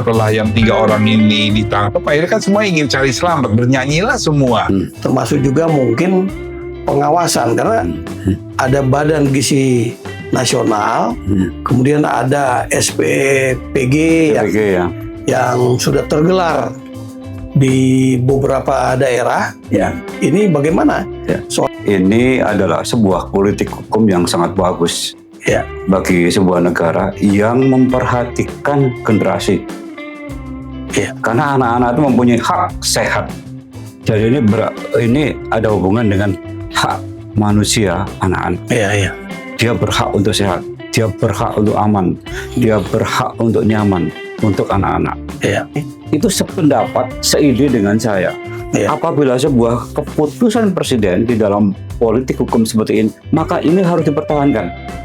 setelah yang 3 orang ini ditangkap, akhirnya kan semua ingin cari selamat, bernyanyilah semua. Termasuk juga mungkin pengawasan, karena ada Badan Gizi Nasional, kemudian ada SPPG yang sudah tergelar di beberapa daerah. Ya. Ini bagaimana? Ya. Ini adalah sebuah politik hukum yang sangat bagus. Ya. Bagi sebuah negara yang memperhatikan generasi. Ya. Karena anak-anak itu mempunyai hak sehat. Jadi ini ada hubungan dengan hak manusia anak-anak. Iya. Dia berhak untuk sehat, dia berhak untuk aman, dia berhak untuk nyaman untuk anak-anak. Iya. Itu sependapat, seide dengan saya. Ya. Apabila sebuah keputusan presiden di dalam politik hukum seperti ini, maka ini harus dipertahankan.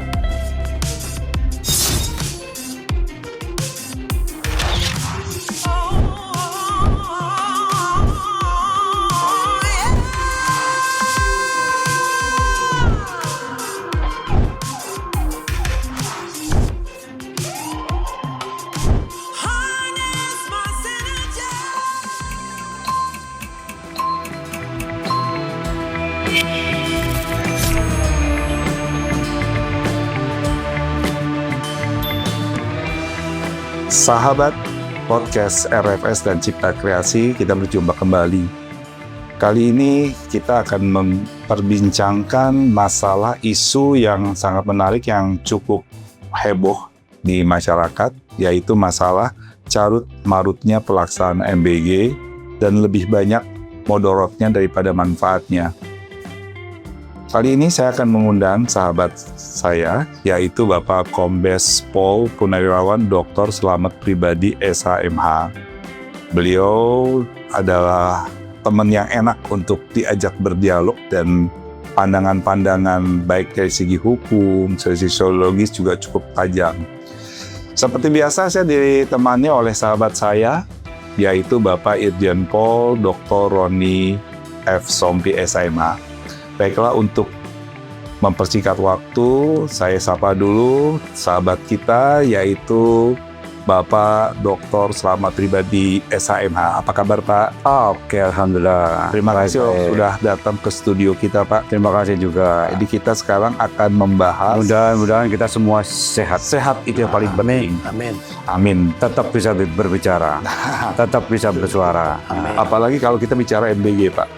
Sahabat podcast RFS dan Cipta Kreasi, kita berjumpa kembali. Kali ini kita akan memperbincangkan masalah isu yang sangat menarik yang cukup heboh di masyarakat, yaitu masalah carut marutnya pelaksanaan MBG dan lebih banyak modorotnya daripada manfaatnya. Kali ini saya akan mengundang sahabat saya, yaitu Bapak Kombes Pol Purnawirawan Dr. Slamet Pribadi SHMH. Beliau adalah teman yang enak untuk diajak berdialog dan pandangan-pandangan baik dari segi hukum, dari segi sosiologis juga cukup tajam. Seperti biasa saya ditemani oleh sahabat saya, yaitu Bapak Irjen Pol Dr. Roni F. Sompi SHMH. Baiklah, untuk mempersingkat waktu, saya sapa dulu sahabat kita, yaitu Bapak Dr. Slamet Pribadi SHMH. Apa kabar, Pak? Oke, alhamdulillah. Terima kasih sudah datang ke studio kita, Pak. Terima kasih juga. Jadi kita sekarang akan membahas. Mudah-mudahan kita semua sehat. Sehat itu yang paling penting. Amin. Tetap bisa berbicara, tetap bisa bersuara. Apalagi kalau kita bicara MBG, Pak.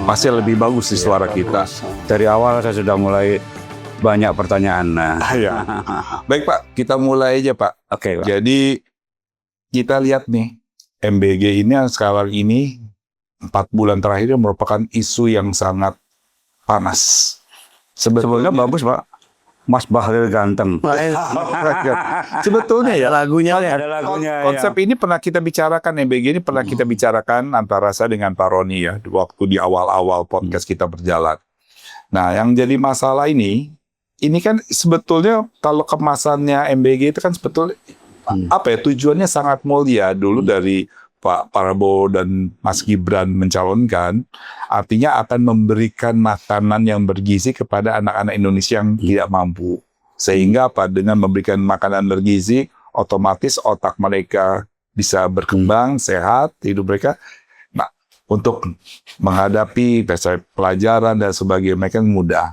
Pasti lebih bagus di suara kita. Dari awal saya sudah mulai banyak pertanyaan. Ya. Baik, Pak, kita mulai aja, Pak. Oke, Pak. Jadi kita lihat nih, MBG ini sekarang ini 4 bulan terakhir merupakan isu yang sangat panas. Sebetulnya bagus, Pak. Mas Bahlil ganteng. Sebetulnya ya, lagunya Ada lagunya. konsep ini pernah kita bicarakan, MBG ini pernah kita bicarakan antara saya dengan Pak Roni ya, waktu di awal-awal podcast kita berjalan. Nah, yang jadi masalah ini kan sebetulnya kalau kemasannya MBG itu kan sebetulnya tujuannya sangat mulia dulu dari Pak Prabowo dan Mas Gibran mencalonkan, artinya akan memberikan makanan yang bergizi kepada anak-anak Indonesia yang tidak mampu. Sehingga dengan memberikan makanan bergizi, otomatis otak mereka bisa berkembang, sehat, hidup mereka. Nah, untuk menghadapi pelajaran dan sebagainya mereka mudah.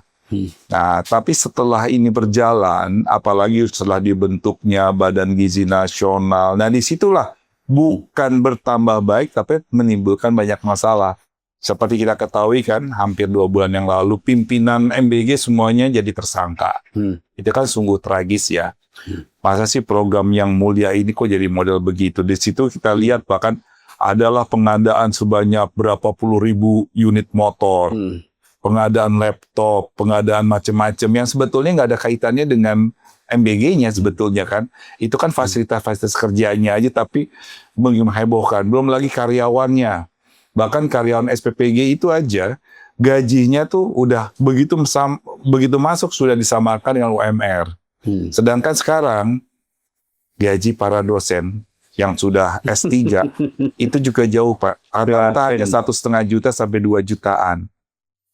Nah, tapi setelah ini berjalan, apalagi setelah dibentuknya Badan Gizi Nasional, nah disitulah bukan bertambah baik, tapi menimbulkan banyak masalah. Seperti kita ketahui kan, hampir 2 bulan yang lalu, pimpinan MBG semuanya jadi tersangka. Itu kan sungguh tragis ya. Masa sih program yang mulia ini kok jadi model begitu? Di situ kita lihat bahkan adalah pengadaan sebanyak berapa puluh ribu unit motor. Pengadaan laptop, pengadaan macam-macam yang sebetulnya nggak ada kaitannya dengan MBG-nya sebetulnya kan. Itu kan fasilitas-fasilitas kerjanya aja tapi menghebohkan. Belum lagi karyawannya. Bahkan karyawan SPPG itu aja gajinya tuh udah begitu masuk sudah disamakan dengan UMR. Sedangkan sekarang gaji para dosen yang sudah S3 itu juga jauh, Pak. Rata-rata 1,5 juta sampai 2 jutaan.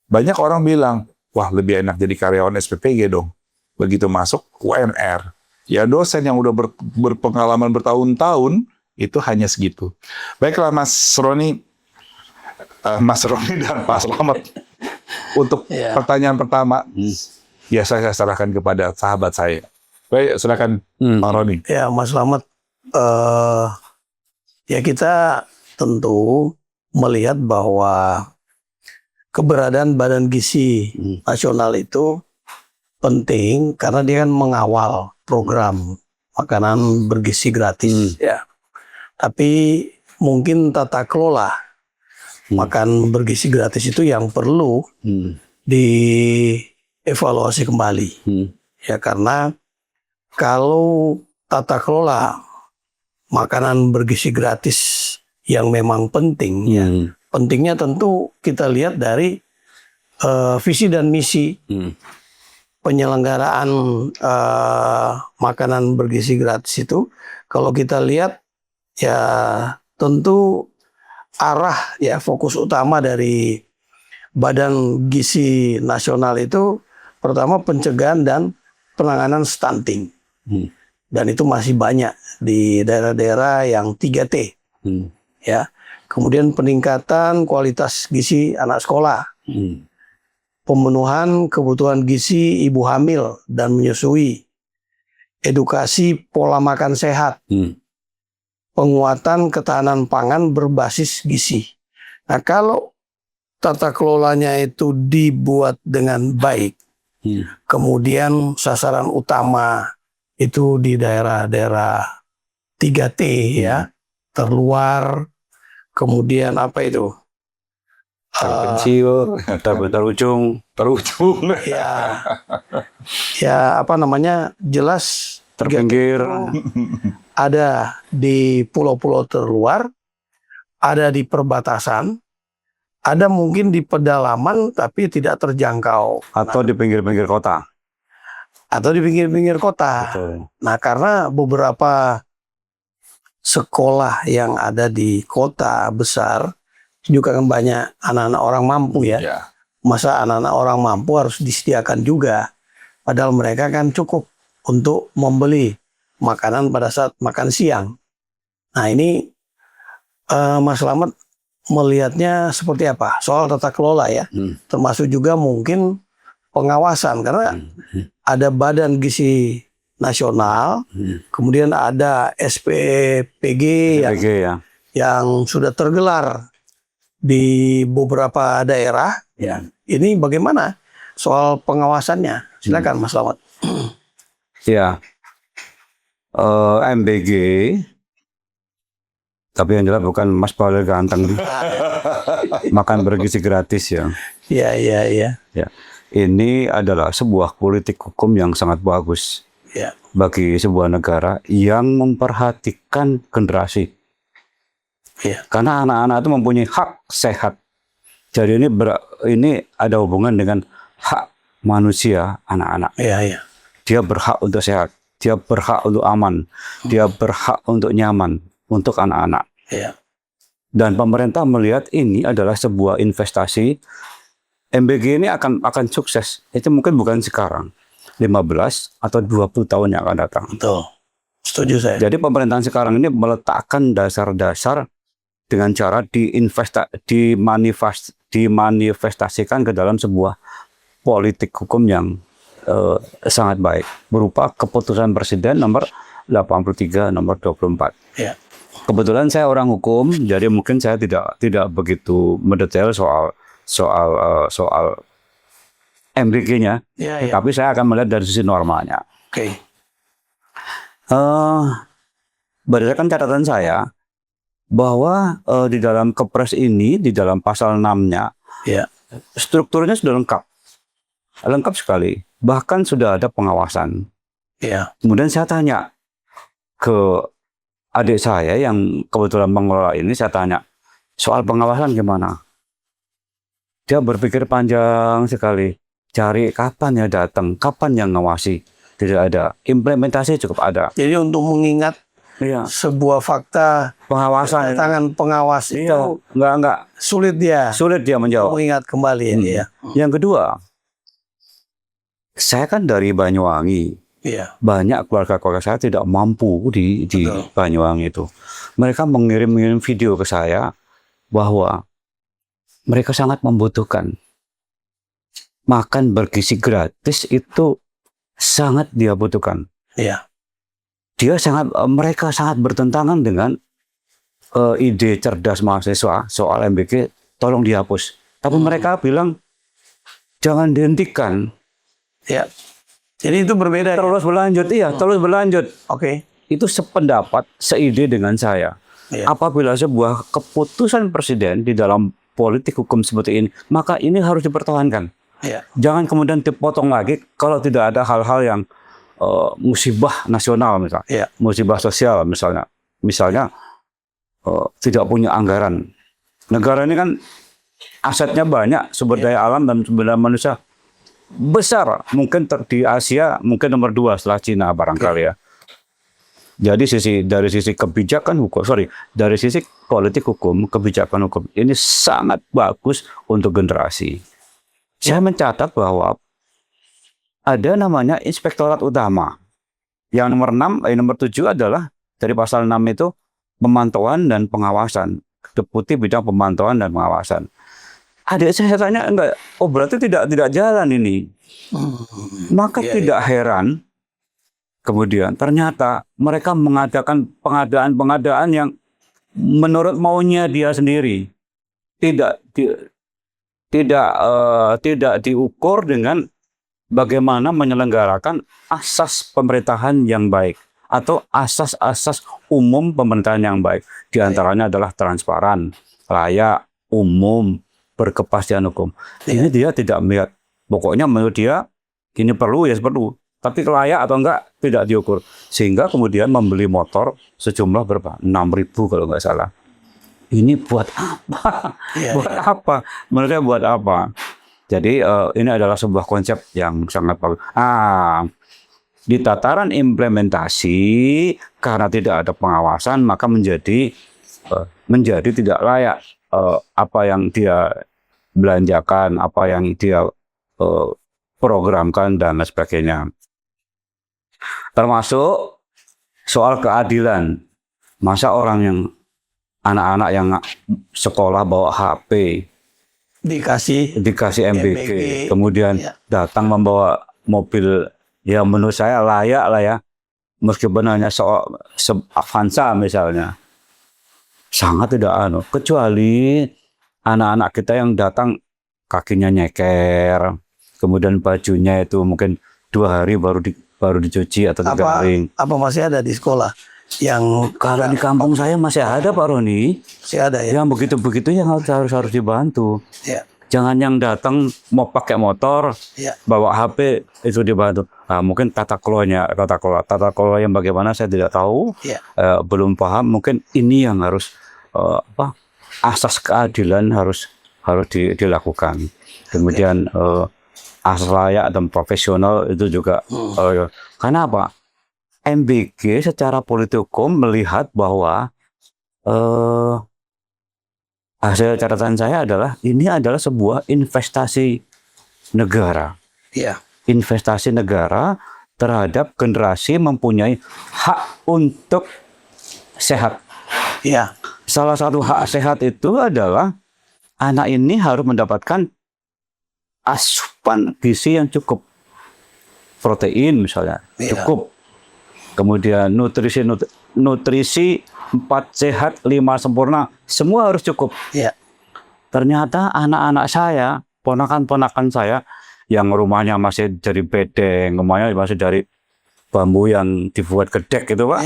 Banyak orang bilang, wah lebih enak jadi karyawan SPPG dong. Begitu masuk UMR. Ya dosen yang udah berpengalaman bertahun-tahun, Itu hanya segitu. Baiklah Mas Roni, dan Pak Slamet. Untuk pertanyaan pertama, biasa saya serahkan kepada sahabat saya. Baik, silakan Pak Roni. Ya, Mas Slamet, ya kita tentu melihat bahwa keberadaan Badan Gizi Nasional itu penting karena dia kan mengawal program makanan bergizi gratis, ya. Tapi mungkin tata kelola makan bergizi gratis itu yang perlu dievaluasi kembali, ya, karena kalau tata kelola makanan bergizi gratis yang memang penting, ya, pentingnya tentu kita lihat dari visi dan misi penyelenggaraan makanan bergizi gratis itu. Kalau kita lihat, ya tentu arah, ya, fokus utama dari Badan Gizi Nasional itu pertama pencegahan dan penanganan stunting. Dan itu masih banyak di daerah-daerah yang 3T. Ya. Kemudian peningkatan kualitas gizi anak sekolah. Pemenuhan kebutuhan gizi ibu hamil dan menyusui. Edukasi pola makan sehat. Penguatan ketahanan pangan berbasis gizi. Nah, kalau tata kelolanya itu dibuat dengan baik, kemudian sasaran utama itu di daerah-daerah 3T, ya, terluar, kemudian apa itu? Terpencil, terujung, Ya, ya, apa namanya? Jelas terpinggir. Ada di pulau-pulau terluar, ada di perbatasan, ada mungkin di pedalaman tapi tidak terjangkau. Atau di pinggir-pinggir kota. Atau di pinggir-pinggir kota. Betul. Nah, karena beberapa sekolah yang ada di kota besar juga kan banyak anak-anak orang mampu, ya. Masa anak-anak orang mampu harus disediakan juga. Padahal mereka kan cukup untuk membeli makanan pada saat makan siang. Nah, ini Mas Slamet melihatnya seperti apa? Soal tata kelola, ya. Termasuk juga mungkin pengawasan. Karena ada Badan Gizi Nasional, kemudian ada SPPG yang sudah tergelar di beberapa daerah. Ya. Ini bagaimana soal pengawasannya? Silakan Mas Slamet. Ya, MBG, tapi yang jelas bukan Mas Bahlil ganteng. Makan bergizi gratis, ya. Iya. Ya, ini adalah sebuah politik hukum yang sangat bagus bagi sebuah negara yang memperhatikan generasi. Karena anak-anak itu mempunyai hak sehat. Jadi ini ada hubungan dengan hak manusia anak-anak. Dia berhak untuk sehat, dia berhak untuk aman, dia berhak untuk nyaman untuk anak-anak. Dan pemerintah melihat ini adalah sebuah investasi. MBG ini akan sukses. Itu mungkin bukan sekarang, 15 atau 20 tahun yang akan datang. Betul. Setuju saya. Jadi pemerintahan sekarang ini meletakkan dasar-dasar dengan cara dimanifestasikan ke dalam sebuah politik hukum yang sangat baik, berupa keputusan Presiden nomor 83 nomor 24. Kebetulan saya orang hukum, jadi mungkin saya tidak begitu mendetail soal MBG-nya, tapi saya akan melihat dari sisi normalnya. Berdasarkan catatan saya bahwa di dalam Kepres ini, di dalam pasal 6-nya, strukturnya sudah lengkap sekali. Bahkan sudah ada pengawasan. Kemudian saya tanya ke adik saya yang kebetulan mengelola ini, saya tanya soal pengawasan gimana. Dia berpikir panjang sekali, cari kapan ya datang, kapan yang ngawasi. Tidak ada. Implementasi cukup ada. Jadi untuk mengingat sebuah fakta pengawasan, tangan pengawas itu enggak sulit dia menjawab. Mengingat kembali. Yang kedua, saya kan dari Banyuwangi. Iya. Banyak keluarga-keluarga saya tidak mampu di Betul. Banyuwangi itu. Mereka mengirim video ke saya bahwa mereka sangat membutuhkan. Makan bergizi gratis itu sangat dia butuhkan. Iya. Mereka sangat bertentangan dengan ide cerdas mahasiswa soal MBG, tolong dihapus. Tapi mereka bilang jangan dihentikan. Ya. Jadi itu berbeda. Terus berlanjut, iya, terus berlanjut. Oke. Itu sependapat, seide dengan saya. Iya. Apabila sebuah keputusan presiden di dalam politik hukum seperti ini, maka ini harus dipertahankan. Iya. Jangan kemudian dipotong lagi kalau tidak ada hal-hal yang musibah nasional misalnya, Iya. musibah sosial misalnya tidak punya anggaran. Negara ini kan asetnya banyak, sumber daya alam dan sumber daya manusia besar, mungkin di Asia mungkin nomor 2 setelah Cina barangkali ya. Jadi dari sisi kebijakan hukum, dari sisi politik hukum, kebijakan hukum ini sangat bagus untuk generasi. Saya mencatat bahwa ada namanya Inspektorat Utama. Yang nomor 7 adalah dari pasal 6 itu pemantauan dan pengawasan. Deputi bidang pemantauan dan pengawasan. Adik saya tanya, enggak, oh berarti tidak jalan ini. Maka tidak heran kemudian ternyata mereka mengadakan pengadaan yang menurut maunya dia sendiri. Tidak diukur dengan bagaimana menyelenggarakan asas pemerintahan yang baik atau asas-asas umum pemerintahan yang baik. Di antaranya adalah transparan, layak, umum, berkepastian hukum. Ini dia tidak melihat. Pokoknya menurut dia ini perlu ya perlu. Tapi layak atau enggak tidak diukur. Sehingga kemudian membeli motor sejumlah berapa? 6.000 kalau nggak salah. Ini buat apa? Apa? Menurut saya buat apa? Jadi ini adalah sebuah konsep yang sangat bagus. Di tataran implementasi karena tidak ada pengawasan maka menjadi tidak layak. Apa yang dia belanjakan, apa yang dia programkan dan lain sebagainya. Termasuk soal keadilan. Masa anak-anak yang sekolah bawa HP dikasih MBG, kemudian datang membawa mobil yang menurut saya layak lah ya, meskipun hanya Avanza misalnya. Sangat tidak kecuali anak-anak kita yang datang kakinya nyeker, kemudian bajunya itu mungkin 2 hari baru dicuci atau 3 hari. Apa masih ada di sekolah yang kalau di kampung saya masih ada Pak Roni? Masih ada ya. Yang begitu-begitu yang harus dibantu. Ya. Jangan yang datang mau pakai motor, bawa HP itu dibantu. Mungkin tata kelola yang bagaimana saya tidak tahu, belum paham. Mungkin ini yang harus asas keadilan harus dilakukan. Kemudian asas layak dan profesional itu juga. Karena apa? MBG secara politik hukum melihat bahwa hasil catatan saya adalah ini adalah sebuah investasi negara. Iya. Investasi negara terhadap generasi mempunyai hak untuk sehat. Iya. Salah satu hak sehat itu adalah anak ini harus mendapatkan asupan gizi yang cukup. Protein misalnya, cukup. Kemudian nutrisi 4 sehat, 5 sempurna, semua harus cukup. Iya. Ternyata anak-anak saya, ponakan-ponakan saya, yang rumahnya masih dari bedeng, rumahnya masih dari bambu yang dibuat gedek gitu Pak,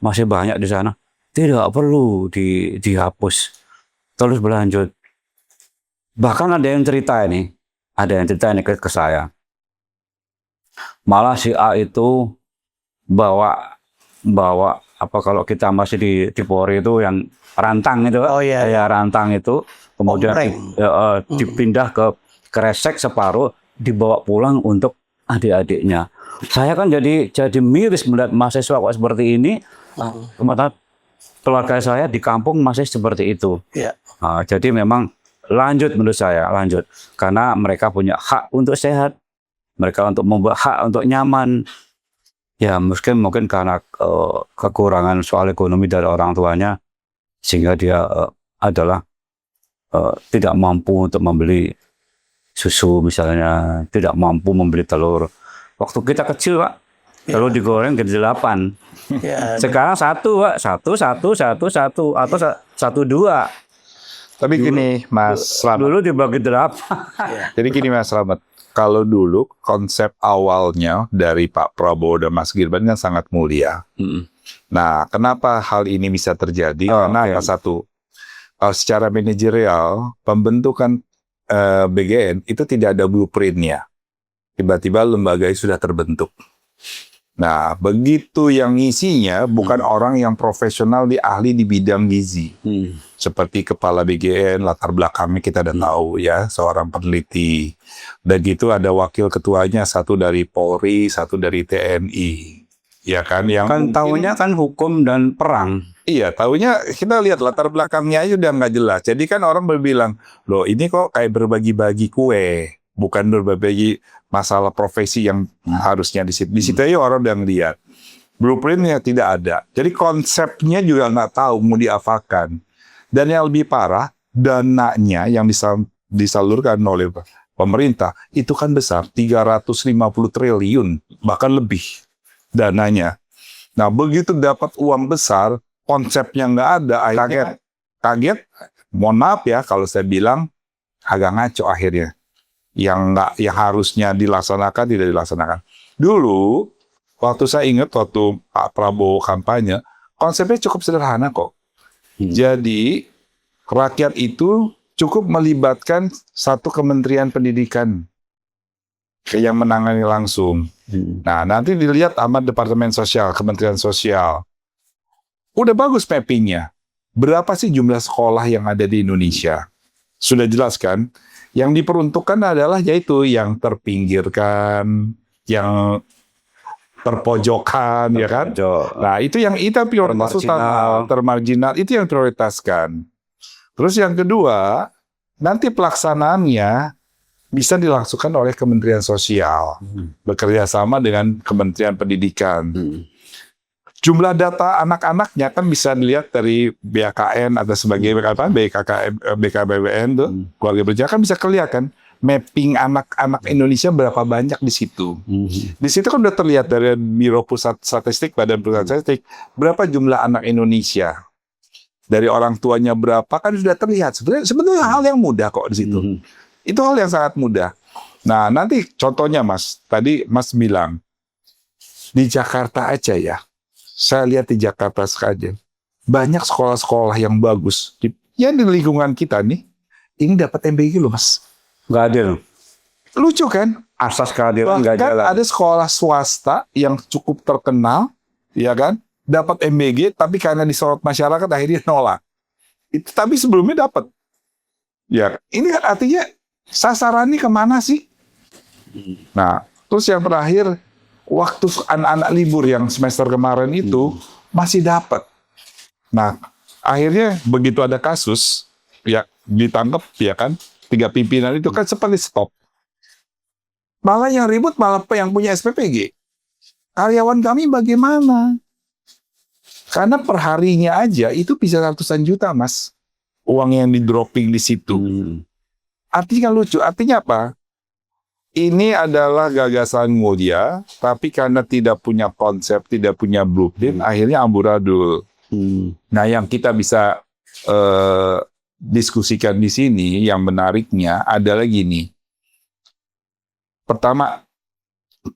masih banyak di sana. Tidak perlu dihapus. Terus berlanjut. Bahkan ada yang cerita ini ke saya. Malah si A itu bawa apa kalau kita masih di Polri itu yang rantang itu, rantang itu, kemudian dipindah ke kresek separuh, dibawa pulang untuk adik-adiknya. Saya kan jadi miris melihat mahasiswa kok seperti ini. Keluarga saya di kampung masih seperti itu. Jadi memang menurut saya lanjut karena mereka punya hak untuk sehat, mereka untuk membuat hak untuk nyaman. Ya mungkin karena kekurangan soal ekonomi dari orang tuanya, sehingga dia adalah tidak mampu untuk membeli susu misalnya, tidak mampu membeli telur. Waktu kita kecil Pak, telur digoreng jadi 8. Ya, Sekarang 1 Pak, 1 atau 1 2. Tapi gini Mas Slamet. Dulu dibagi 8. Jadi gini Mas Slamet. Kalau dulu konsep awalnya dari Pak Prabowo dan Mas Gibran kan sangat mulia. Nah, kenapa hal ini bisa terjadi? Karena yang satu, secara manajerial pembentukan BGN itu tidak ada blueprintnya. Tiba-tiba lembaga sudah terbentuk. Nah, begitu yang ngisinya bukan orang yang profesional ahli di bidang gizi. Seperti kepala BGN, latar belakangnya kita udah tahu ya, seorang peneliti. Begitu ada wakil ketuanya, satu dari Polri, satu dari TNI. Ya kan, yang Kan tahunya kan hukum dan perang. Iya, tahunya kita lihat latar belakangnya aja udah nggak jelas. Jadi kan orang berbilang, loh ini kok kayak berbagi-bagi kue, bukan berbagi masalah profesi yang harusnya di situ. Di situ aja orang udah ngeliat. Blueprintnya tidak ada. Jadi konsepnya juga nggak tahu mau diapakan. Dan yang lebih parah, dananya yang disalurkan oleh pemerintah itu kan besar, 350 triliun, bahkan lebih dananya. Nah, begitu dapat uang besar, konsepnya nggak ada, akhirnya kaget. Mohon maaf ya kalau saya bilang agak ngaco akhirnya. Yang harusnya dilaksanakan tidak dilaksanakan. Dulu waktu saya ingat waktu Pak Prabowo kampanye, konsepnya cukup sederhana kok. Jadi rakyat itu cukup melibatkan satu kementerian pendidikan yang menangani langsung. Nah, nanti dilihat sama Departemen Sosial, Kementerian Sosial. Udah bagus mappingnya. Berapa sih jumlah sekolah yang ada di Indonesia? Sudah jelas kan? Yang diperuntukkan adalah yaitu yang terpinggirkan, yang terpojokan, ya kan? Nah, itu yang prioritas utama, termarginal, itu yang prioritaskan. Terus yang kedua, nanti pelaksanaannya bisa dilangsungkan oleh Kementerian Sosial, bekerja sama dengan Kementerian Pendidikan. Jumlah data anak-anaknya kan bisa dilihat dari BKKN atau sebagai BKBBN tuh, keluarga berencana kan bisa kelihatan mapping anak-anak Indonesia berapa banyak di situ. Di situ kan udah terlihat dari Biro Pusat Statistik, Badan Pusat Statistik, berapa jumlah anak Indonesia. Dari orang tuanya berapa kan sudah terlihat. Sebetulnya hal yang mudah kok di situ. Itu hal yang sangat mudah. Nah, nanti contohnya Mas, tadi Mas bilang di Jakarta aja ya. Saya lihat di Jakarta saja. Banyak sekolah-sekolah yang bagus. Yang di lingkungan kita nih, ini dapat MBG loh Mas. Nggak adil. Lucu kan? Asas keadilan nggak jalan. Ada sekolah swasta yang cukup terkenal, ya kan? Dapat MBG, tapi karena disorot masyarakat akhirnya nolak. Tapi sebelumnya dapat. Ya, ini kan artinya sasarannya kemana sih? Nah, terus yang terakhir, waktu anak-anak libur yang semester kemarin itu masih dapat. Nah, akhirnya begitu ada kasus, ya ditangkap, ya kan? 3 pimpinan itu kan seperti stop. Malah yang ribut malah yang punya SPPG. Karyawan kami bagaimana? Karena perharinya aja itu bisa ratusan juta, Mas. Uang yang di-dropping di situ. Artinya lucu. Artinya apa? Ini adalah gagasan mulia, tapi karena tidak punya konsep, tidak punya blueprint, akhirnya amburadul. Nah, yang kita bisa diskusikan di sini, yang menariknya adalah gini. Pertama,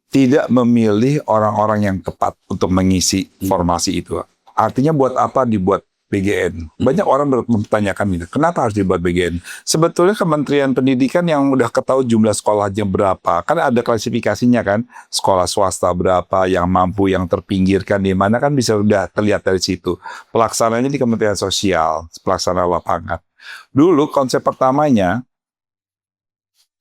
tidak memilih orang-orang yang tepat untuk mengisi formasi itu. Artinya buat apa dibuat BGN? Banyak orang bertanyakan ini, kenapa harus dibuat BGN? Sebetulnya Kementerian Pendidikan yang udah ketahui jumlah sekolahnya berapa, kan ada klasifikasinya kan, sekolah swasta berapa, yang mampu, yang terpinggirkan di mana kan bisa udah terlihat dari situ. Pelaksananya di Kementerian Sosial, pelaksana lapangan. Dulu konsep pertamanya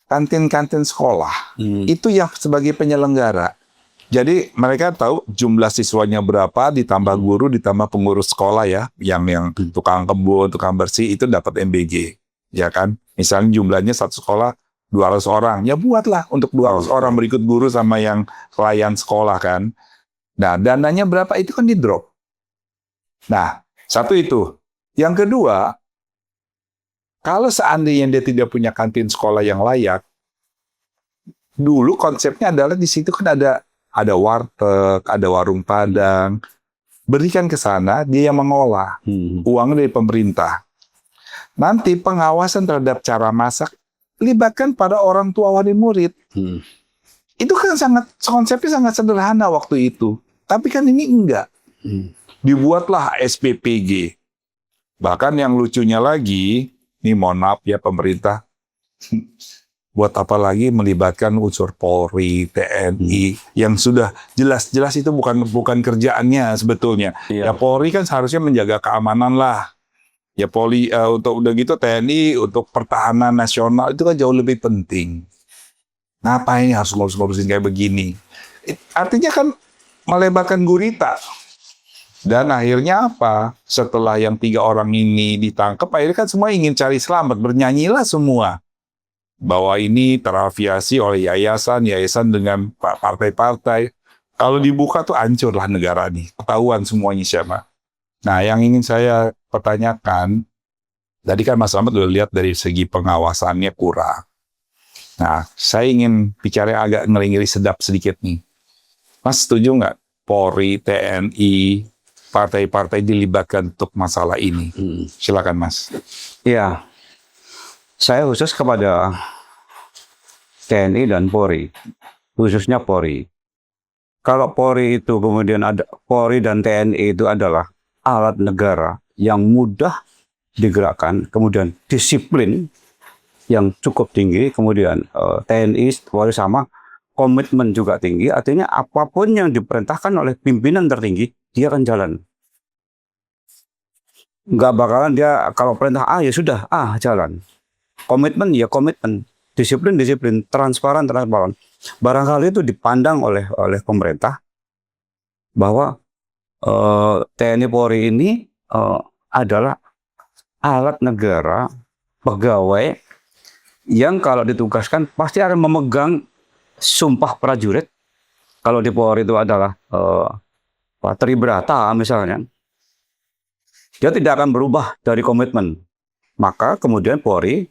kantin-kantin sekolah itu yang sebagai penyelenggara. Jadi mereka tahu jumlah siswanya berapa, ditambah guru, ditambah pengurus sekolah ya, yang tukang kebun, tukang bersih itu dapat MBG, ya kan? Misalnya jumlahnya satu sekolah 200 orang, ya buatlah untuk 200 orang berikut guru sama yang pelayan sekolah kan. Nah, dananya berapa itu kan di drop. Nah, satu itu. Yang kedua, kalau seandainya dia tidak punya kantin sekolah yang layak, dulu konsepnya adalah di situ kan ada warteg, ada warung Padang. Berikan ke sana, dia yang mengolah. Uang dari pemerintah. Nanti pengawasan terhadap cara masak libatkan pada orang tua wali murid. Itu kan konsepnya sangat sederhana waktu itu. Tapi kan ini enggak. Dibuatlah SPPG. Bahkan yang lucunya lagi, ini mohon maaf ya pemerintah, buat apa lagi melibatkan unsur Polri, TNI, yang sudah jelas-jelas itu bukan kerjaannya sebetulnya. Ya Polri kan seharusnya menjaga keamanan lah. Ya Polri untuk udah gitu TNI untuk pertahanan nasional itu kan jauh lebih penting. Ngapain harus ngurus-ngurusin kayak begini? Artinya kan melebarkan gurita. Dan akhirnya apa? Setelah yang 3 orang ini ditangkap, akhirnya kan semua ingin cari selamat. Bernyanyilah semua. Bahwa ini terafiliasi oleh yayasan dengan partai-partai. Kalau dibuka tuh hancurlah negara nih. Ketahuan semuanya siapa. Nah, yang ingin saya pertanyakan, tadi kan Mas Slamet udah lihat dari segi pengawasannya kurang. Nah, saya ingin bicara yang agak ngeri-ngeri sedap sedikit nih. Mas setuju nggak Polri, TNI, partai-partai dilibatkan untuk masalah ini? Silakan Mas. Ya, saya khusus kepada TNI dan Polri, khususnya Polri. Kalau Polri itu kemudian Polri dan TNI itu adalah alat negara yang mudah digerakkan, kemudian disiplin yang cukup tinggi, kemudian TNI Polri sama komitmen juga tinggi, artinya apapun yang diperintahkan oleh pimpinan tertinggi dia akan jalan. Nggak bakalan dia kalau perintah A ya sudah jalan. Komitmen ya komitmen, disiplin, transparan. Barangkali itu dipandang oleh pemerintah bahwa TNI Polri ini adalah alat negara, pegawai yang kalau ditugaskan pasti akan memegang sumpah prajurit. Kalau di Polri itu adalah Tribrata misalnya, dia tidak akan berubah dari komitmen. Maka kemudian Polri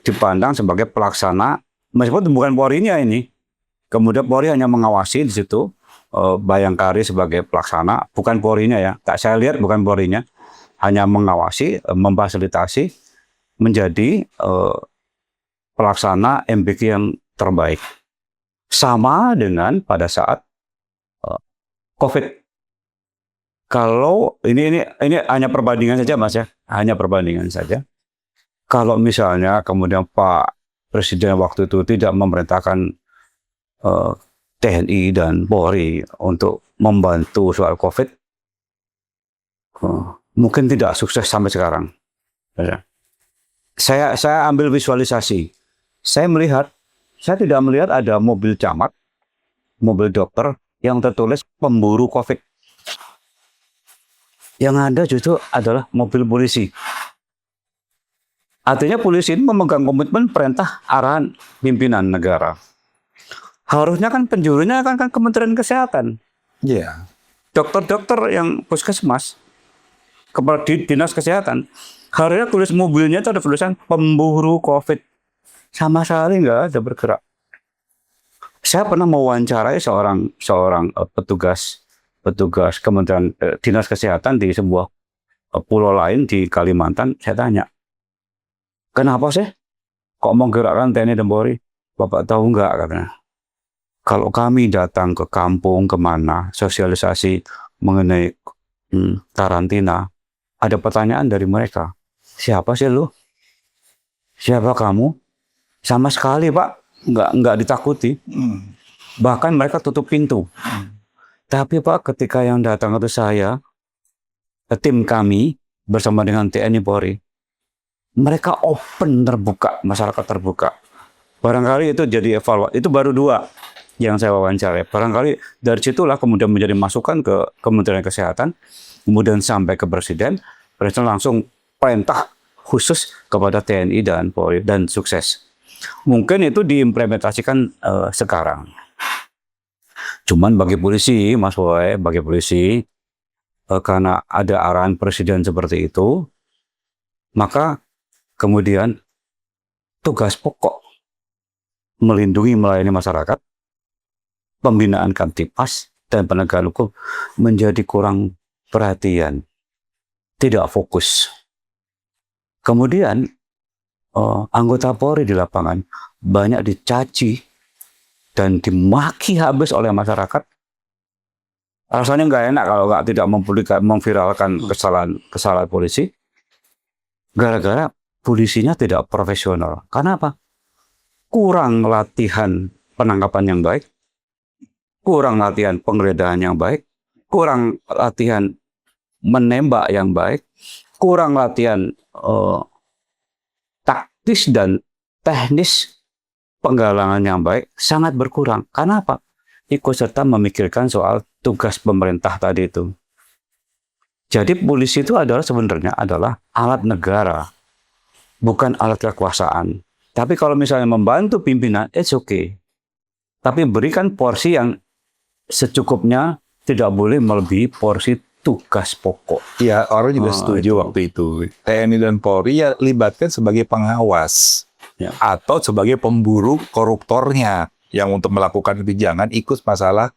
dipandang sebagai pelaksana, meskipun bukan Polri-nya ini. Kemudian Polri hanya mengawasi di situ, Bayangkari sebagai pelaksana, bukan Polri-nya ya. Tak saya lihat bukan Polri-nya, hanya mengawasi, memfasilitasi, menjadi pelaksana MBK yang terbaik. Sama dengan pada saat COVID. Kalau ini hanya perbandingan saja Mas ya, hanya perbandingan saja. Kalau misalnya kemudian Pak Presiden waktu itu tidak memerintahkan TNI dan Polri untuk membantu soal COVID, mungkin tidak sukses sampai sekarang. Saya ambil visualisasi. Saya tidak melihat ada mobil camat, mobil dokter yang tertulis pemburu COVID. Yang ada justru adalah mobil polisi. Artinya polisi ini memegang komitmen perintah arahan pimpinan negara. Harusnya kan penjurunya kan Kementerian Kesehatan. Iya. Dokter-dokter yang puskesmas, kepala dinas kesehatan, harusnya tulis mobilnya itu ada tulisan pemburu COVID. Sama sekali nggak ada bergerak. Saya pernah mewawancarai seorang petugas Kementerian Dinas Kesehatan di sebuah pulau lain di Kalimantan. Saya tanya, kenapa sih kok mau gerakkan TNI dan Polri? Bapak tahu nggak, katanya. Kalau kami datang ke kampung kemana, sosialisasi mengenai karantina, ada pertanyaan dari mereka. Siapa sih lu? Siapa kamu? Sama sekali Pak, nggak ditakuti. Bahkan mereka tutup pintu. Tapi Pak, ketika yang datang itu saya, tim kami bersama dengan TNI Polri, mereka open, terbuka, masyarakat terbuka. Barangkali itu jadi evaluasi. Itu baru 2 yang saya wawancara. Barangkali dari situlah kemudian menjadi masukan ke Kementerian Kesehatan, kemudian sampai ke Presiden langsung perintah khusus kepada TNI dan Polri, dan sukses. Mungkin itu diimplementasikan sekarang. Cuman bagi polisi, Mas Boy, bagi polisi, karena ada arahan presiden seperti itu, maka kemudian tugas pokok melindungi melayani masyarakat, pembinaan Kamtipas, dan penegakan hukum menjadi kurang perhatian, tidak fokus. Kemudian anggota Polri di lapangan banyak dicaci dan dimaki habis oleh masyarakat. Rasanya nggak enak kalau tidak memviralkan kesalahan polisi, gara-gara polisinya tidak profesional. Karena apa? Kurang latihan penangkapan yang baik, kurang latihan penggeledahan yang baik, kurang latihan menembak yang baik, kurang latihan taktis dan teknis penggalangan yang baik, sangat berkurang. Karena apa? Ikut serta memikirkan soal tugas pemerintah tadi itu. Jadi polisi itu sebenarnya adalah alat negara, bukan alat kekuasaan. Tapi kalau misalnya membantu pimpinan, it's okay. Tapi berikan porsi yang secukupnya, tidak boleh melebihi porsi tugas pokok. Ya, orang juga setuju waktu itu. TNI dan Polri ya libatkan sebagai pengawas atau sebagai pemburu koruptornya yang untuk melakukan kebijakan ikut masalah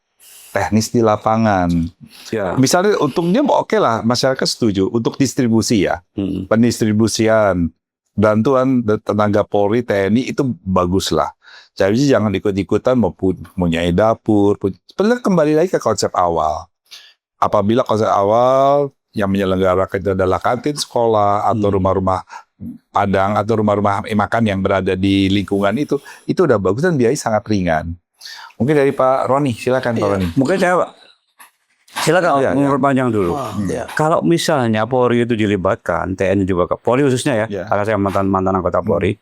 teknis di lapangan. Ya. Misalnya untungnya oke lah, masyarakat setuju untuk distribusi ya, pendistribusian bantuan tenaga Polri, TNI itu bagus lah. Jadi jangan ikut-ikutan mempunyai dapur. Sebenarnya kembali lagi ke konsep awal. Apabila konsep awal yang menyelenggarakan itu adalah kantin sekolah atau rumah-rumah padang atau rumah-rumah makan yang berada di lingkungan itu udah bagus dan biayanya sangat ringan. Mungkin dari Pak Roni, silakan Pak Roni. Mungkin saya silakan memperpanjang dulu. Kalau misalnya Polri itu dilibatkan, TNI juga ke Polri khususnya ya, karena saya mantan anggota Polri,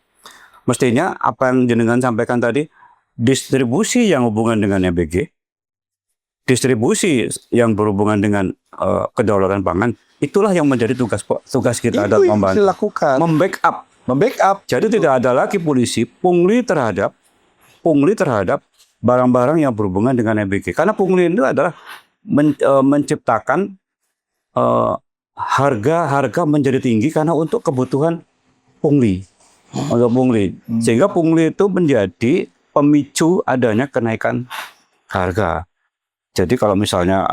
mestinya apa yang jenengan sampaikan tadi, distribusi yang hubungan dengan MBG, distribusi yang berhubungan dengan kedaulatan pangan, itulah yang menjadi tugas kita adalah membantu, membackup. Jadi tidak ada lagi polisi pungli terhadap barang-barang yang berhubungan dengan MBG. Karena pungli itu adalah menciptakan harga menjadi tinggi karena untuk kebutuhan pungli. Sehingga pungli itu menjadi pemicu adanya kenaikan harga. Jadi kalau misalnya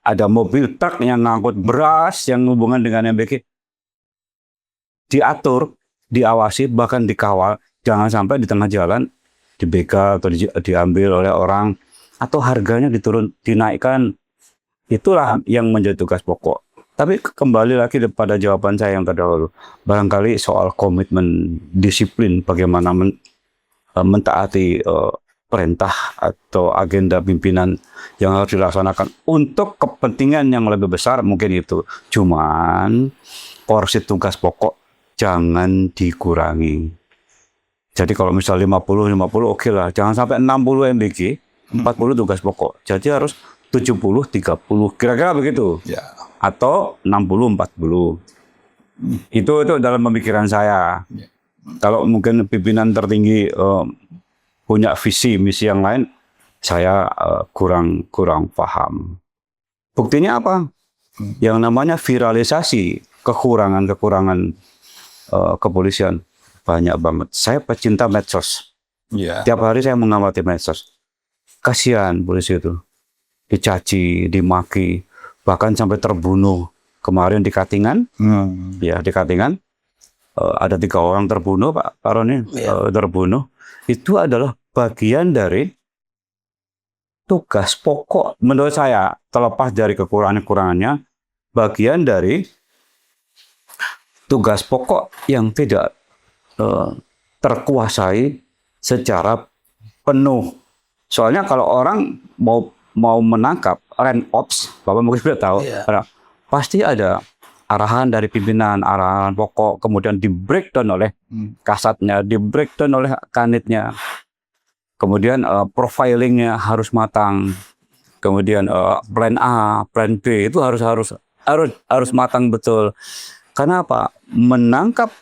ada mobil truk yang ngangkut beras yang hubungan dengan MBG, diatur, diawasi, bahkan dikawal, jangan sampai di tengah jalan dibegal atau diambil oleh orang atau harganya dinaikkan. Itulah yang menjadi tugas pokok. Tapi kembali lagi pada jawaban saya yang terdahulu, barangkali soal komitmen disiplin bagaimana mentaati perintah atau agenda pimpinan yang harus dilaksanakan untuk kepentingan yang lebih besar, mungkin itu. Cuman porsi tugas pokok jangan dikurangi. Jadi kalau misal 50 oke lah, jangan sampai 60 MBG, 40 tugas pokok. Jadi harus 70 30 kira-kira begitu. Ya. Atau 60 40. Itu dalam pemikiran saya. Ya. Kalau mungkin pimpinan tertinggi punya visi misi yang lain, saya kurang paham. Buktinya apa? Yang namanya viralisasi kekurangan kepolisian banyak banget. Saya pecinta medsos. Tiap hari saya mengamati medsos. Kasihan polisi itu, dicaci, dimaki, bahkan sampai terbunuh. Kemarin di Katingan, di Katingan ada 3 orang terbunuh, Pak Roni, terbunuh. Itu adalah bagian dari tugas pokok menurut saya, terlepas dari kekurangannya, bagian dari tugas pokok yang tidak terkuasai secara penuh. Soalnya kalau orang mau menangkap Ren Ops, Bapak mungkin sudah tahu, pasti ada arahan dari pimpinan, arahan pokok, kemudian di breakdown oleh kasatnya, di breakdown oleh kanitnya, kemudian profilingnya harus matang, kemudian plan A, plan B itu harus matang betul. Karena apa? Menangkap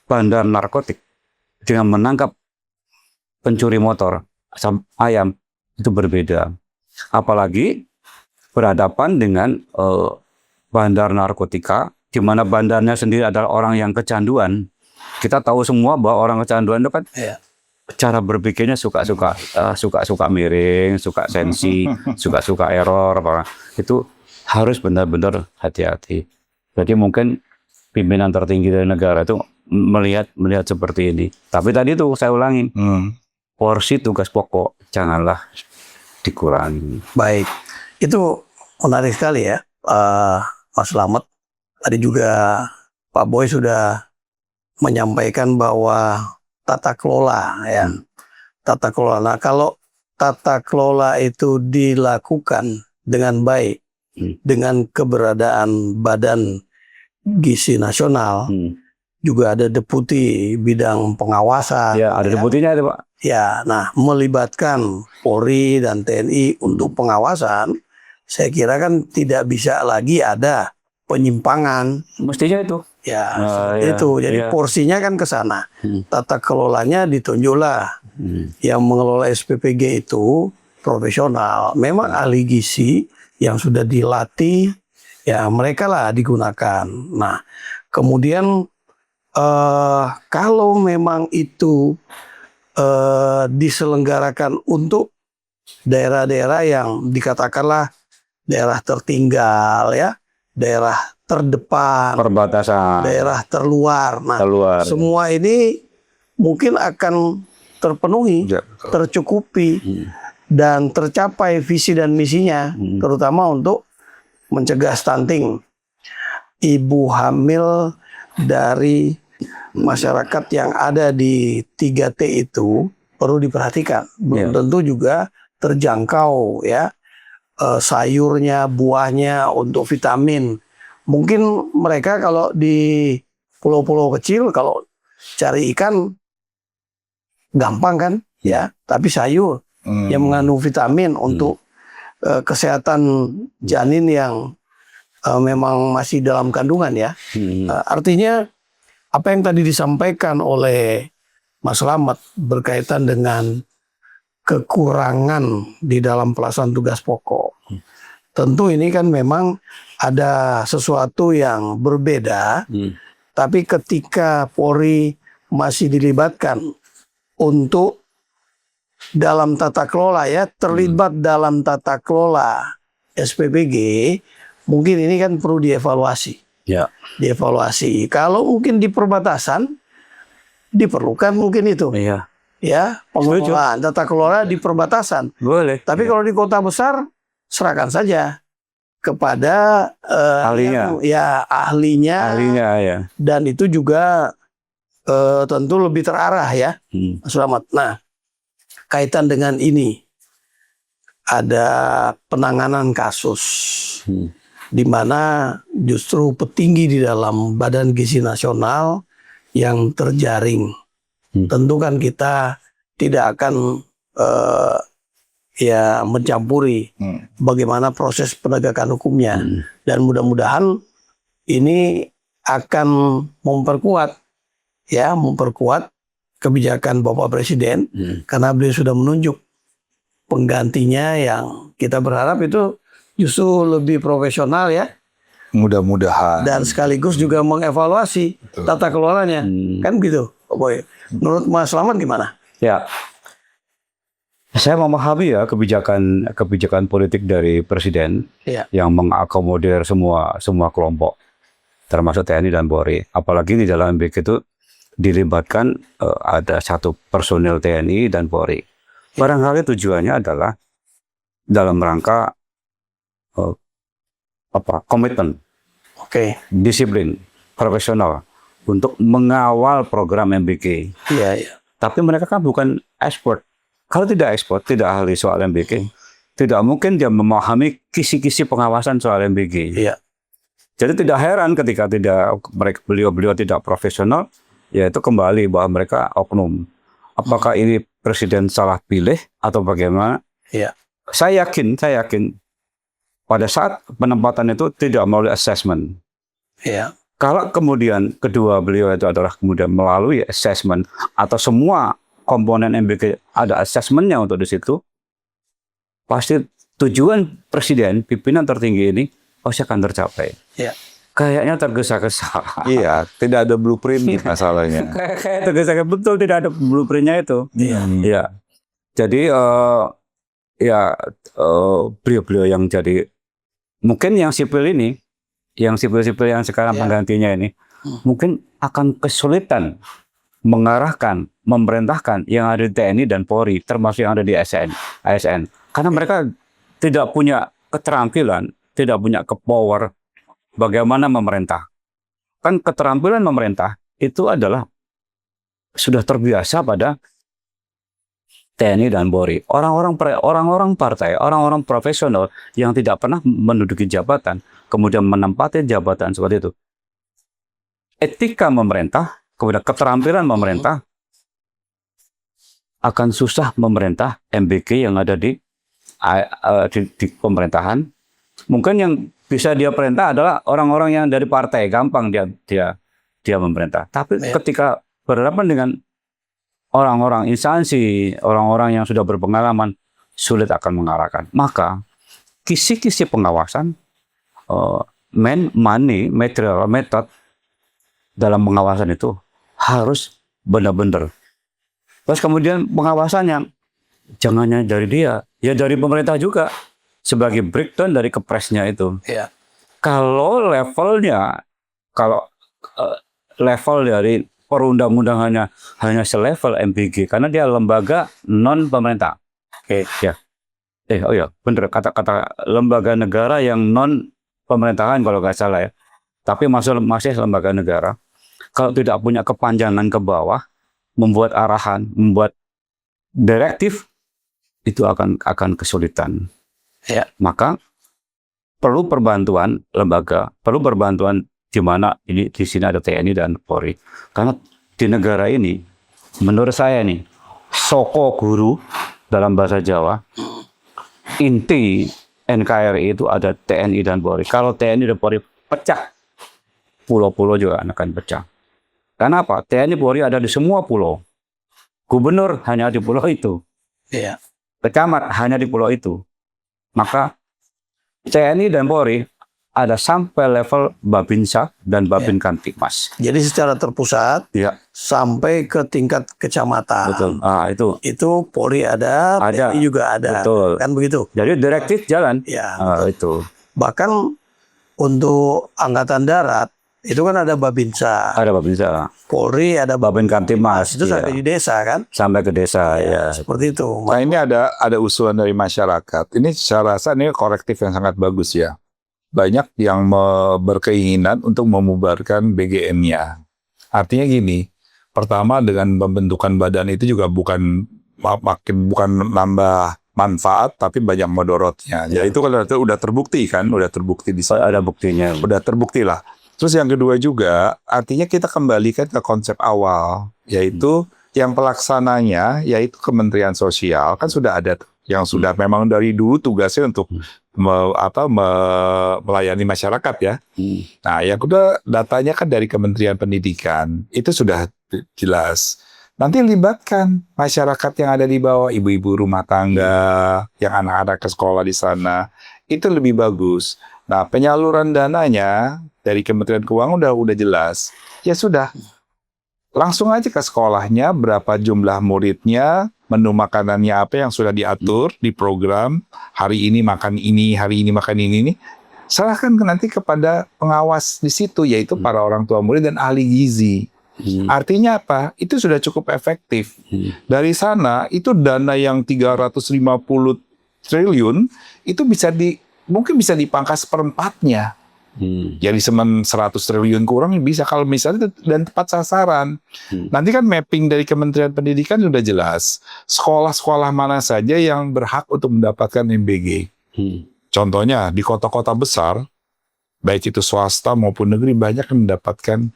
bandar narkotik dengan menangkap pencuri motor ayam itu berbeda. Apalagi berhadapan dengan bandar narkotika, di mana bandarnya sendiri adalah orang yang kecanduan. Kita tahu semua bahwa orang kecanduan itu kan cara berpikirnya suka-suka miring, suka sensi, suka error, itu harus benar-benar hati-hati. Jadi mungkin pimpinan tertinggi dari negara itu melihat seperti ini. Tapi tadi itu saya ulangi, porsi tugas pokok janganlah dikurangi. Baik, itu menarik sekali ya, Mas Slamet. Tadi juga Pak Boy sudah menyampaikan bahwa tata kelola ya, tata kelola. Nah, kalau tata kelola itu dilakukan dengan baik, dengan keberadaan Badan Gizi Nasional, juga ada deputi bidang pengawasan. Ya, ada deputinya itu, Pak. Ya, nah melibatkan Polri dan TNI untuk pengawasan, saya kira kan tidak bisa lagi ada penyimpangan. Mestinya itu. Ya, itu. Jadi porsinya kan ke sana. Tata kelolanya ditunjuklah. Yang mengelola SPPG itu profesional. Memang ahli gizi yang sudah dilatih, ya mereka lah digunakan. Nah, kemudian kalau memang itu diselenggarakan untuk daerah-daerah yang dikatakanlah daerah tertinggal ya, daerah terdepan, perbatasan, daerah terluar. Nah, semua ini mungkin akan terpenuhi, tercukupi, dan tercapai visi dan misinya, terutama untuk mencegah stunting. Ibu hamil dari masyarakat yang ada di 3T itu perlu diperhatikan. Belum tentu juga terjangkau ya, sayurnya, buahnya untuk vitamin. Mungkin mereka kalau di pulau-pulau kecil kalau cari ikan gampang kan ya, tapi sayur yang mengandung vitamin untuk kesehatan janin yang memang masih dalam kandungan ya. Artinya apa yang tadi disampaikan oleh Mas Slamet berkaitan dengan kekurangan di dalam pelaksanaan tugas pokok. Tentu ini kan memang ada sesuatu yang berbeda, tapi ketika Polri masih dilibatkan untuk dalam tata kelola ya, terlibat dalam tata kelola SPPG, mungkin ini kan perlu dievaluasi. Ya. Dievaluasi. Kalau mungkin di perbatasan diperlukan mungkin itu. Iya. Ya, pengelolaan tata kelola di perbatasan. Boleh. Tapi kalau di kota besar serahkan saja kepada ahlinya. Ahlinya ya. Dan itu juga tentu lebih terarah ya. Selamat. Nah, kaitan dengan ini ada penanganan kasus di mana justru petinggi di dalam Badan Gizi Nasional yang terjaring. Tentu kan kita tidak akan mencampuri bagaimana proses penegakan hukumnya, dan mudah-mudahan ini akan memperkuat kebijakan Bapak Presiden, karena beliau sudah menunjuk penggantinya yang kita berharap itu justru lebih profesional ya. Mudah-mudahan. Dan sekaligus juga mengevaluasi tata kelolanya. Kan gitu, Pak Boy. Menurut Mas Slamet gimana? Ya. Saya memahami ya kebijakan politik dari Presiden yang mengakomodir semua kelompok, termasuk TNI dan Polri. Apalagi di dalam MBK itu dilibatkan ada satu personil TNI dan Polri. Barangkali tujuannya adalah dalam rangka komitmen, disiplin, profesional untuk mengawal program MBK. Tapi mereka kan bukan expert. Kalau tidak expert, tidak ahli soal MBK, tidak mungkin dia memahami kisi-kisi pengawasan soal MBK. Jadi tidak heran ketika beliau tidak profesional, yaitu kembali bahwa mereka oknum. Apakah ini Presiden salah pilih atau bagaimana? Saya yakin pada saat penempatan itu tidak melalui assessment. Kalau kemudian kedua beliau itu adalah kemudian melalui assessment atau semua komponen MBK ada assessmentnya untuk di situ, pasti tujuan presiden, pimpinan tertinggi ini pasti akan tercapai. Ya. Kayaknya tergesa-gesa. Iya, tidak ada blueprint masalahnya. Kayak tergesa-gesa, betul, tidak ada blueprintnya itu. Iya. Ya. Jadi beliau-beliau yang jadi, mungkin yang sipil ini, yang sipil-sipil yang sekarang penggantinya ini, mungkin akan kesulitan mengarahkan, memerintahkan yang ada di TNI dan Polri, termasuk yang ada di ASN. Karena mereka tidak punya keterampilan, tidak punya kepower bagaimana memerintah. Kan keterampilan memerintah itu adalah sudah terbiasa pada TNI dan Polri. Orang-orang partai, orang-orang profesional yang tidak pernah menduduki jabatan, kemudian menempati jabatan seperti itu. Etika memerintah, kemudian keterampilan memerintah, akan susah memerintah MBG yang ada di pemerintahan. Mungkin yang bisa dia perintah adalah orang-orang yang dari partai, gampang dia memerintah. Tapi ketika berhadapan dengan orang-orang instansi, orang-orang yang sudah berpengalaman, sulit akan mengarahkan. Maka kisi-kisi pengawasan, money, material, method dalam pengawasan itu harus benar-benar. Terus kemudian pengawasannya jangan hanya dari dia, ya dari pemerintah juga sebagai breakdown dari kepresnya itu. Ya. Kalau level dari perundang-undangannya hanya selevel MBG karena dia lembaga non pemerintah. Oke, ya. Benar kata-kata lembaga negara yang non pemerintahan kalau nggak salah ya. Tapi masih lembaga negara. Kalau tidak punya kepanjangan ke bawah, membuat arahan, membuat direktif, itu akan kesulitan. Ya. Maka perlu perbantuan lembaga, perlu perbantuan di mana di sini ada TNI dan Polri. Karena di negara ini, menurut saya nih, soko guru dalam bahasa Jawa, inti NKRI itu ada TNI dan Polri. Kalau TNI dan Polri pecah, pulau-pulau juga akan pecah. Karena apa? TNI Polri ada di semua pulau. Gubernur hanya di pulau itu. Iya. Camat hanya di pulau itu. Maka TNI dan Polri ada sampai level Babinsa dan Babin Kamtipmas. Jadi secara terpusat sampai ke tingkat kecamatan. Betul. Itu Polri ada, TNI juga ada. Betul. Kan begitu. Jadi direktif jalan. Ya. Itu. Bahkan untuk Angkatan Darat itu kan ada Babinsa. Ada Babinsa. Polri ada Babin Kamtipmas. Itu sampai di desa kan? Sampai ke desa ya. Seperti itu. Nah ini ada usulan dari masyarakat. Ini saya rasa ini korektif yang sangat bagus ya. Banyak yang berkeinginan untuk memubarkan BGN-nya. Artinya gini, pertama dengan pembentukan badan itu juga bukan nambah manfaat, tapi banyak mudorotnya. Ya itu kan udah terbukti kan, udah terbukti di sana. Ada buktinya. Udah terbukti lah. Terus yang kedua juga, artinya kita kembalikan ke konsep awal, yaitu yang pelaksananya, yaitu Kementerian Sosial, kan sudah ada yang sudah memang dari dulu tugasnya untuk melayani masyarakat ya. Nah, yang kedua datanya kan dari Kementerian Pendidikan, itu sudah jelas. Nanti libatkan masyarakat yang ada di bawah, ibu-ibu rumah tangga, yang anak-anak ke sekolah di sana, itu lebih bagus. Nah, penyaluran dananya dari Kementerian Keuangan udah jelas. Ya sudah, langsung aja ke sekolahnya, berapa jumlah muridnya, menu makanannya apa yang sudah diatur di program, hari ini makan ini, hari ini makan ini. Serahkan nanti kepada pengawas di situ, yaitu para orang tua murid dan ahli gizi. Artinya apa? Itu sudah cukup efektif. Dari sana, itu dana yang 350 triliun, itu mungkin bisa dipangkas seperempatnya. Jadi 100 triliun kurang bisa kalau misalnya dan tepat sasaran. Nanti kan mapping dari Kementerian Pendidikan sudah jelas. Sekolah-sekolah mana saja yang berhak untuk mendapatkan MBG. Contohnya di kota-kota besar, baik itu swasta maupun negeri, banyak yang mendapatkan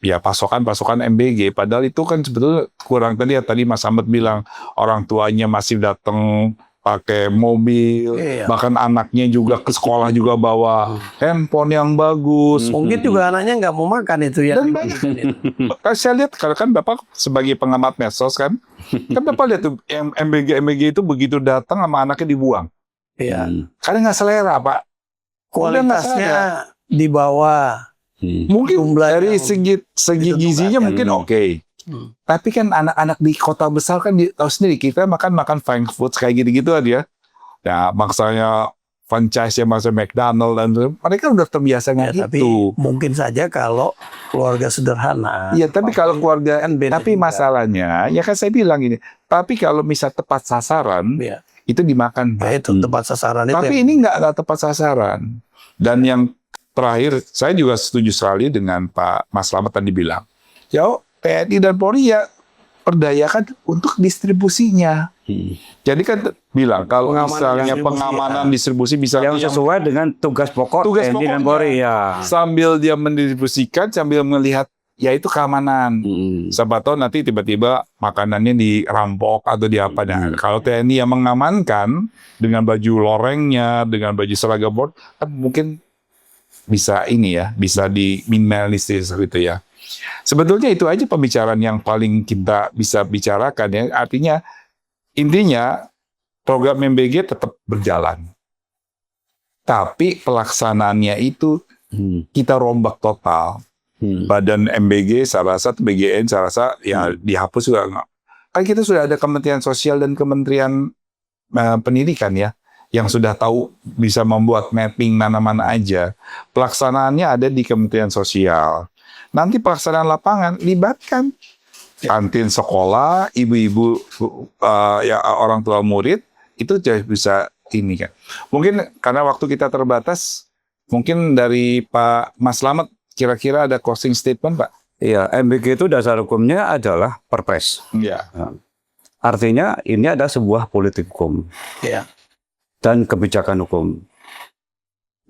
ya pasokan MBG. Padahal itu kan sebetulnya kurang. Tadi Mas Ahmad bilang orang tuanya masih datang pakai mobil, bahkan anaknya juga ke sekolah juga bawa handphone yang bagus. Mungkin juga anaknya nggak mau makan itu ya. Dan banyak. Saya lihat kan Bapak sebagai pengamat medsos kan Bapak lihat tuh MBG itu begitu datang sama anaknya dibuang. Iya. Kadang nggak selera, Pak. Kualitasnya di bawah. Mungkin Jumlah dari yang segi gizinya mungkin oke. Tapi kan anak-anak di kota besar kan tahu sendiri, kita makan fast food kayak gitu-gitu aja. Nah, maksudnya franchise yang masuk McDonald dan mereka udah terbiasa Ya, nggak tapi gitu. mungkin saja kalau keluarga sederhana. Iya, tapi kalau keluarga kan beda tapi juga. masalahnya, ya kan saya bilang ini. Tapi kalau misal tepat sasaran, Ya, itu dimakan. ya itu tepat sasaran itu. Tapi ini nggak tepat sasaran. Dan yang terakhir, saya juga setuju sekali dengan Pak Mas Slamet tadi bilang, ya TNI dan Polri ya perdayakan untuk distribusinya. Jadi kan bilang kalau misalnya pengamanan distribusi bisa yang sesuai dengan tugas pokok TNI dan Polri ya. Sambil dia mendistribusikan, sambil melihat ya itu keamanan. Siapa tahu nanti tiba-tiba makanannya dirampok atau diapa. Nah, kalau TNI yang mengamankan dengan baju lorengnya, dengan baju seragam Polri, kan mungkin bisa ini ya, bisa diminimalisir gitu ya. Sebetulnya itu aja pembicaraan yang paling kita bisa bicarakan ya. Artinya intinya program MBG tetap berjalan. Tapi pelaksanaannya itu kita rombak total. Badan MBG saya rasa, BGN saya rasa ya dihapus juga enggak. Kan kita sudah ada Kementerian Sosial dan Kementerian Pendidikan ya, yang sudah tahu bisa membuat mapping mana-mana aja. Pelaksanaannya ada di Kementerian Sosial. Nanti pelaksanaan lapangan libatkan kantin sekolah, ibu-ibu ya orang tua murid, itu bisa ini kan. Mungkin karena waktu kita terbatas, mungkin dari Pak Mas Slamet kira-kira ada closing statement, Pak? Iya, MBG itu dasar hukumnya adalah perpres. Iya. Artinya ini ada sebuah politik hukum. Iya. Dan kebijakan hukum.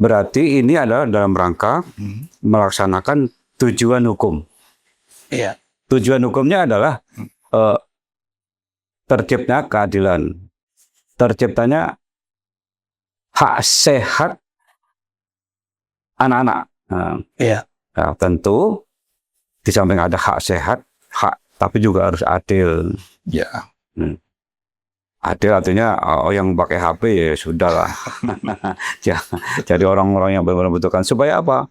Berarti ini adalah dalam rangka melaksanakan tujuan hukum. Iya. Tujuan hukumnya adalah terciptanya keadilan, terciptanya hak sehat anak-anak. Iya. Nah, tentu di samping ada hak sehat, tapi juga harus adil. Ya. Adil artinya yang pakai HP ya sudahlah. Jadi orang-orang yang benar-benar membutuhkan supaya apa?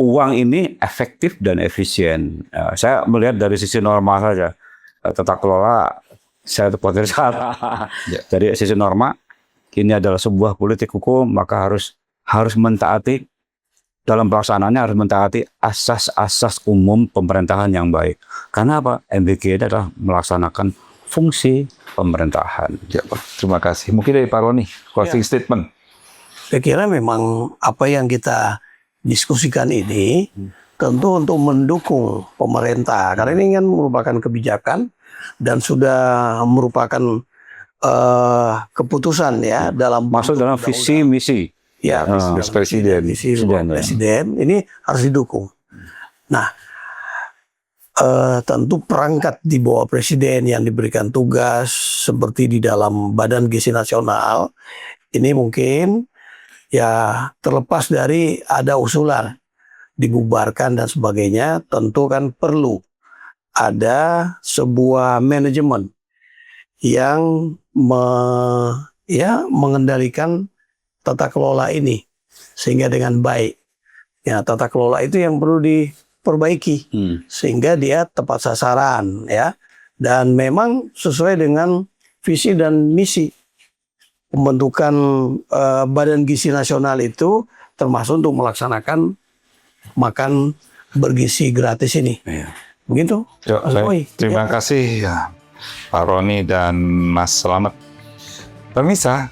Uang ini efektif dan efisien. Saya melihat dari sisi norma saja. Tata kelola saya terpotong salah. Dari sisi norma ini adalah sebuah politik hukum, maka harus mentaati dalam pelaksanaannya, harus mentaati asas-asas umum pemerintahan yang baik. Karena apa? MBG adalah melaksanakan fungsi pemerintahan. Ya, Pak. Terima kasih. Mungkin dari Pak Roni, closing statement. Saya kira memang apa yang kita diskusikan ini tentu untuk mendukung pemerintah. Karena ini kan merupakan kebijakan dan sudah merupakan keputusan ya dalam masuk dalam visi misi. Ya, Presiden. visi Presiden ini harus didukung. Nah, tentu perangkat di bawah Presiden yang diberikan tugas seperti di dalam Badan Gizi Nasional ini mungkin ya terlepas dari ada usulan dibubarkan dan sebagainya, tentu kan perlu ada sebuah manajemen yang mengendalikan tata kelola ini sehingga dengan baik. Ya, tata kelola itu yang perlu diperbaiki sehingga dia tepat sasaran ya, dan memang sesuai dengan visi dan misi pembentukan Badan Gizi Nasional itu, termasuk untuk melaksanakan makan bergizi gratis ini. Begitu. Terima kasih ya, Pak Roni dan Mas Slamet. Pemirsa,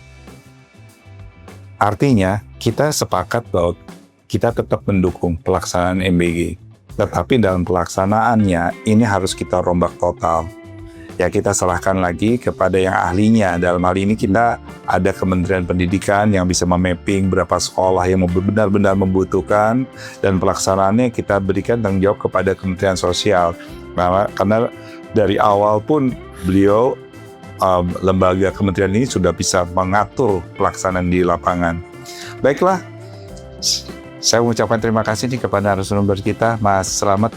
artinya kita sepakat bahwa kita tetap mendukung pelaksanaan MBG. Tetapi dalam pelaksanaannya ini harus kita rombak total. Ya, kita serahkan lagi kepada yang ahlinya. Dalam hal ini kita ada Kementerian Pendidikan yang bisa memapping berapa sekolah yang benar-benar membutuhkan, dan pelaksanaannya kita berikan tanggung jawab kepada Kementerian Sosial. Karena dari awal pun beliau lembaga kementerian ini sudah bisa mengatur pelaksanaan di lapangan. Baiklah, saya mengucapkan terima kasih nih kepada narasumber kita, Mas Slamet.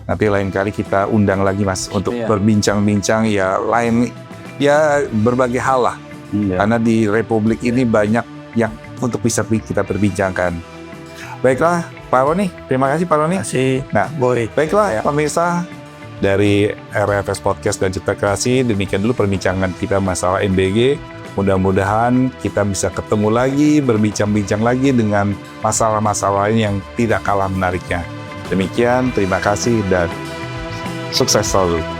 Nanti lain kali kita undang lagi, Mas, untuk berbincang-bincang ya berbagai hal lah Karena di Republik ini banyak yang untuk bisa kita perbincangkan. Baiklah, Pak Roni. Terima kasih, Pak Roni. Terima kasih. Nah, Boy. baiklah pemirsa dari RFS Podcast dan Cipta Kreasi. Demikian dulu perbincangan kita masalah MBG. Mudah-mudahan kita bisa ketemu lagi, berbincang-bincang lagi dengan masalah-masalah lain yang tidak kalah menariknya. Demikian, terima kasih dan sukses selalu.